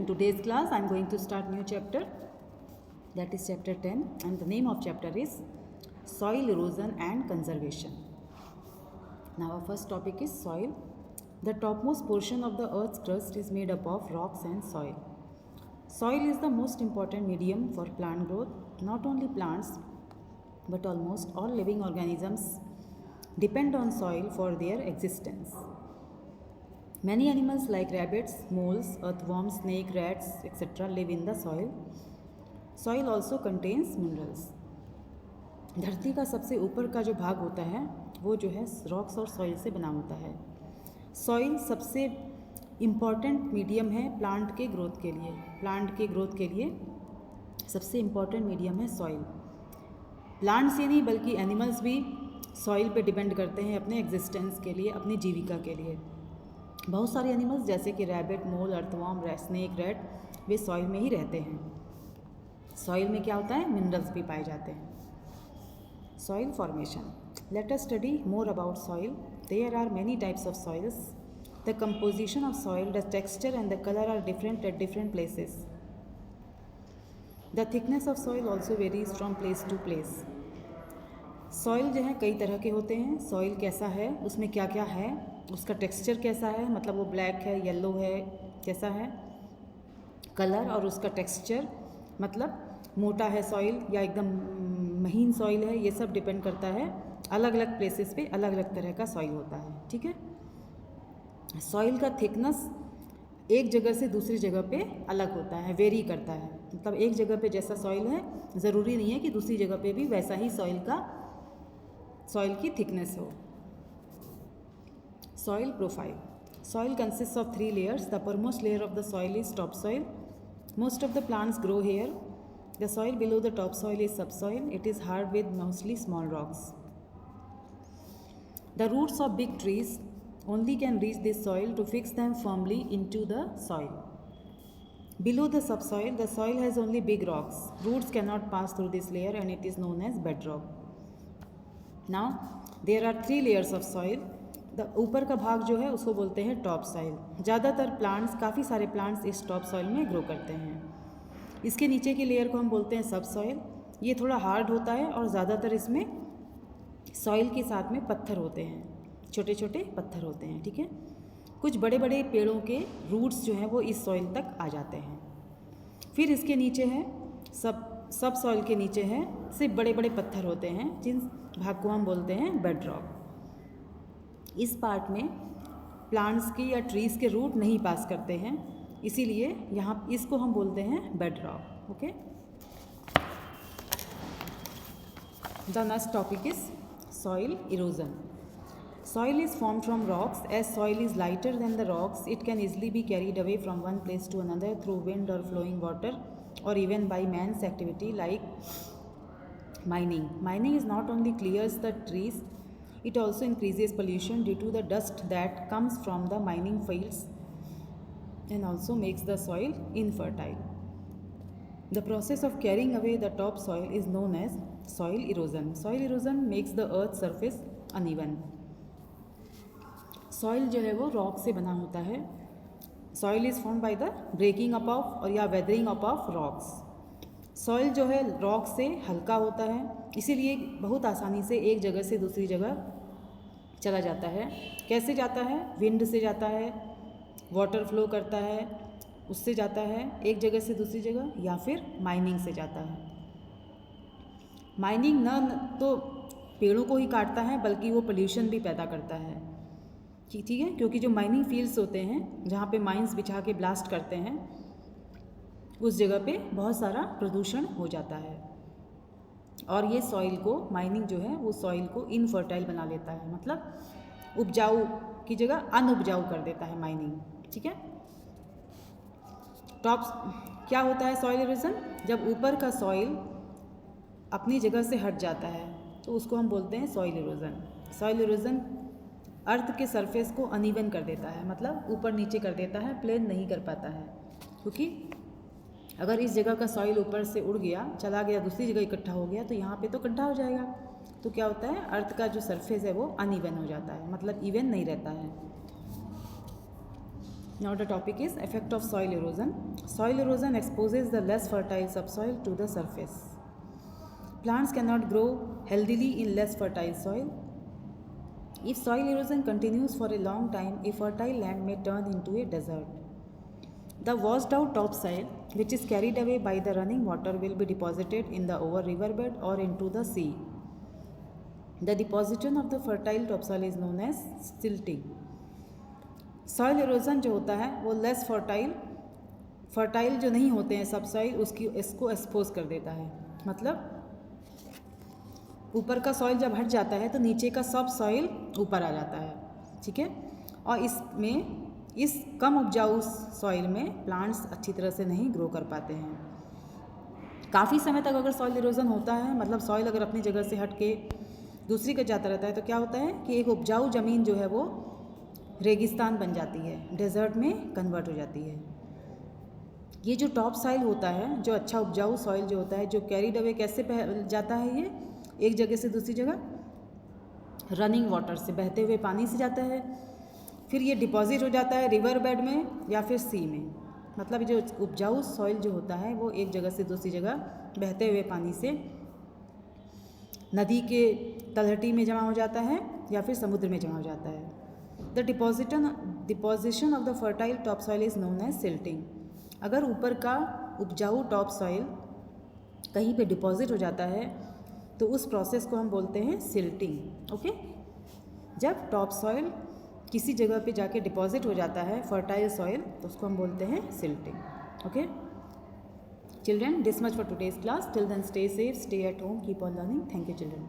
In today's class, I am going to start new chapter, that is chapter 10, and the name of chapter is Soil Erosion and Conservation. Now our first topic is soil. The topmost portion of the earth's crust is made up of rocks and soil. Soil is the most important medium for plant growth. Not only plants, but almost all living organisms depend on soil for their existence. Many animals like rabbits, moles, earthworms, snake, rats, etc. live in the soil. Soil also contains minerals. धरती का सबसे ऊपर का जो भाग होता है वो जो है रॉक्स और सॉइल से बना होता है. सॉइल सबसे इम्पॉर्टेंट मीडियम है प्लांट के ग्रोथ के लिए. प्लांट के ग्रोथ के लिए सबसे इम्पॉर्टेंट मीडियम है सॉइल. प्लांट्स ही नहीं बल्कि एनिमल्स भी सॉइल पे डिपेंड करते हैं अपने एग्जिस्टेंस के लिए, अपनी जीविका के लिए. बहुत सारे एनिमल्स जैसे कि रैबिट, मोल, अर्थवर्म, स्नेक, रैट वे सॉइल में ही रहते हैं. सॉइल में क्या होता है? मिनरल्स भी पाए जाते हैं. Soil formation. Let us study more about soil. There are many types of soils. The composition of soil, the texture and the colour are different at different places. The thickness of soil also varies from place to place. Soil जो है कई तरह के होते हैं. Soil कैसा है, उसमें क्या क्या है, उसका टेक्सचर कैसा है, मतलब वो ब्लैक है, येलो है, कैसा है. कलर और उसका टेक्सचर, मतलब मोटा है सॉइल या एकदम महीन सॉइल है, ये सब डिपेंड करता है. अलग अलग प्लेसेस पे अलग अलग तरह का सॉइल होता है. ठीक है. सॉइल का थिकनेस एक जगह से दूसरी जगह पे अलग होता है, वेरी करता है. मतलब एक जगह पे जैसा सॉइल है ज़रूरी नहीं है कि दूसरी जगह पे भी वैसा ही सॉइल की थिकनेस हो. Soil profile. Soil consists of 3 layers. The uppermost layer of the soil is topsoil. Most of the plants grow here. The soil below the topsoil is subsoil. It is hard with mostly small rocks. The roots of big trees only can reach this soil to fix them firmly into the soil. Below the subsoil, the soil has only big rocks. Roots cannot pass through this layer and it is known as bedrock. Now, there are 3 layers of soil. ऊपर का भाग जो है उसको बोलते हैं top soil. ज़्यादातर plants, काफ़ी सारे प्लांट्स इस टॉप सॉइल में ग्रो करते हैं. इसके नीचे की लेयर को हम बोलते हैं सब सॉइल. ये थोड़ा हार्ड होता है और ज़्यादातर इसमें सॉइल के साथ में पत्थर होते हैं, छोटे छोटे पत्थर होते हैं. ठीक है. कुछ बड़े बड़े पेड़ों के रूट्स जो हैं वो इस सॉइल तक आ जाते हैं. फिर इसके नीचे है सब सॉइल के नीचे है सिर्फ बड़े बड़े पत्थर होते हैं, जिन भाग को हम बोलते हैं बेड रॉक. इस पार्ट में प्लांट्स की या ट्रीज़ के रूट नहीं पास करते हैं, इसीलिए यहाँ इसको हम बोलते हैं bed rock. Okay. The next topic is soil erosion. Soil is form from rocks. As soil is lighter than the rocks, it can easily be carried away from one place to another through wind or flowing water or even by man's activity like mining. Mining is not only clears the trees, it also increases pollution due to the dust that comes from the mining fields and also makes the soil infertile. The process of carrying away the topsoil is known as soil erosion. Soil erosion makes the earth's surface uneven. Soil जो है वो rock से बना होता है. Soil is formed by the breaking up of और या weathering up of rocks. Soil जो है रॉक से हल्का होता है, इसीलिए बहुत आसानी से एक जगह से दूसरी जगह चला जाता है. कैसे जाता है? विंड से जाता है, वाटर फ्लो करता है, उससे जाता है एक जगह से दूसरी जगह, या फिर माइनिंग से जाता है. माइनिंग न तो पेड़ों को ही काटता है बल्कि वो पोल्यूशन भी पैदा करता है. ठीक है. क्योंकि जो माइनिंग फील्ड्स होते हैं जहाँ पे माइंस बिछा के ब्लास्ट करते हैं उस जगह पे बहुत सारा प्रदूषण हो जाता है और ये सॉइल को, माइनिंग जो है वो सॉइल को इनफर्टाइल बना लेता है, मतलब उपजाऊ की जगह अनउपजाऊ कर देता है माइनिंग. ठीक है. क्या होता है सॉइल इरोजन? जब ऊपर का सॉइल अपनी जगह से हट जाता है तो उसको हम बोलते हैं सॉइल इरोजन. सॉइल इरोजन अर्थ के सरफेस को अनइवन कर देता है, मतलब ऊपर नीचे कर देता है, प्लेन नहीं कर पाता है. क्योंकि अगर इस जगह का सॉइल ऊपर से उड़ गया, चला गया, दूसरी जगह इकट्ठा हो गया तो यहाँ पे तो इकट्ठा हो जाएगा. तो क्या होता है? अर्थ का जो सरफेस है वो अनइवन हो जाता है, मतलब इवन नहीं रहता है. Now the topic is effect of soil erosion. Soil erosion exposes the less fertile subsoil to the surface. Plants cannot grow healthily in less fertile soil. If soil erosion continues for a long time, a fertile land may turn into a desert. The washed out topsoil, which is carried away by the running water, will be deposited in the over riverbed or into the sea. The deposition of the fertile topsoil is known as silting. Soil erosion जो होता है वो less fertile जो नहीं होते हैं सब soil इसको एक्सपोज कर देता है. मतलब ऊपर का सॉइल जब हट जाता है तो नीचे का सब सॉइल ऊपर आ जाता है. ठीक है. और इस कम उपजाऊ सॉइल में प्लांट्स अच्छी तरह से नहीं ग्रो कर पाते हैं. काफ़ी समय तक अगर सॉइल इरोजन होता है, मतलब सॉइल अगर अपनी जगह से हट के दूसरी के जाता रहता है, तो क्या होता है कि एक उपजाऊ ज़मीन जो है वो रेगिस्तान बन जाती है, डेजर्ट में कन्वर्ट हो जाती है. ये जो टॉप सॉइल होता है, जो अच्छा उपजाऊ सॉइल जो होता है, जो कैरीड अवे कैसे जाता है, ये एक जगह से दूसरी जगह रनिंग वाटर से, बहते हुए पानी से जाता है. फिर ये डिपॉजिट हो जाता है रिवर बेड में या फिर सी में. मतलब जो उपजाऊ सॉइल जो होता है वो एक जगह से दूसरी जगह बहते हुए पानी से नदी के तलहटी में जमा हो जाता है या फिर समुद्र में जमा हो जाता है. The deposition of the fertile top soil is known as silting. अगर ऊपर का उपजाऊ टॉप सॉइल कहीं पे डिपॉजिट हो जाता है तो उस प्रोसेस को हम बोलते हैं सिल्टिंग. ओके. जब टॉप सॉइल किसी जगह पे जाके डिपॉजिट हो जाता है फर्टाइल सॉइल, तो उसको हम बोलते हैं silting. Okay children, this much for today's class. Till then, stay safe, stay at home, keep on learning. Thank you children.